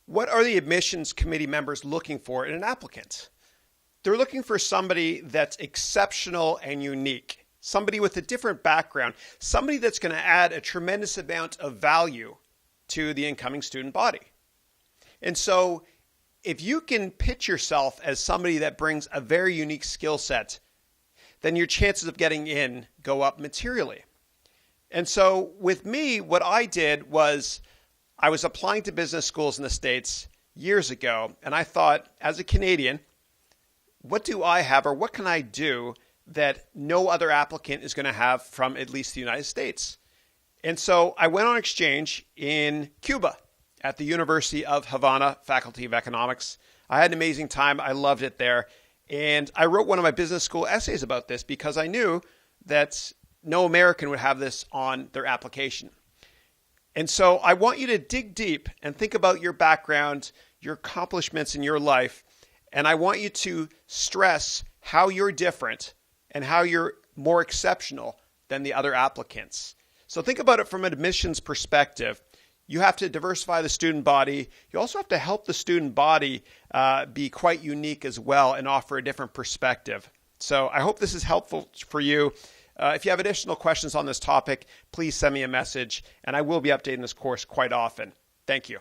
What are the admissions committee members looking for in an applicant? They're looking for somebody that's exceptional and unique, somebody with a different background, somebody that's going to add a tremendous amount of value to the incoming student body. And so if you can pitch yourself as somebody that brings a very unique skill set, then your chances of getting in go up materially. And so with me, what I did was I was applying to business schools in the States years ago, and I thought, as a Canadian, what do I have or what can I do that no other applicant is going to have from at least the United States? And so I went on exchange in Cuba at the University of Havana, Faculty of Economics. I had an amazing time. I loved it there. And I wrote one of my business school essays about this because I knew that no American would have this on their application. And so I want you to dig deep and think about your background, your accomplishments in your life, and I want you to stress how you're different and how you're more exceptional than the other applicants. So think about it from an admissions perspective. You have to diversify the student body. You also have to help the student body be quite unique as well and offer a different perspective. So I hope this is helpful for you. If you have additional questions on this topic, please send me a message, and I will be updating this course quite often. Thank you.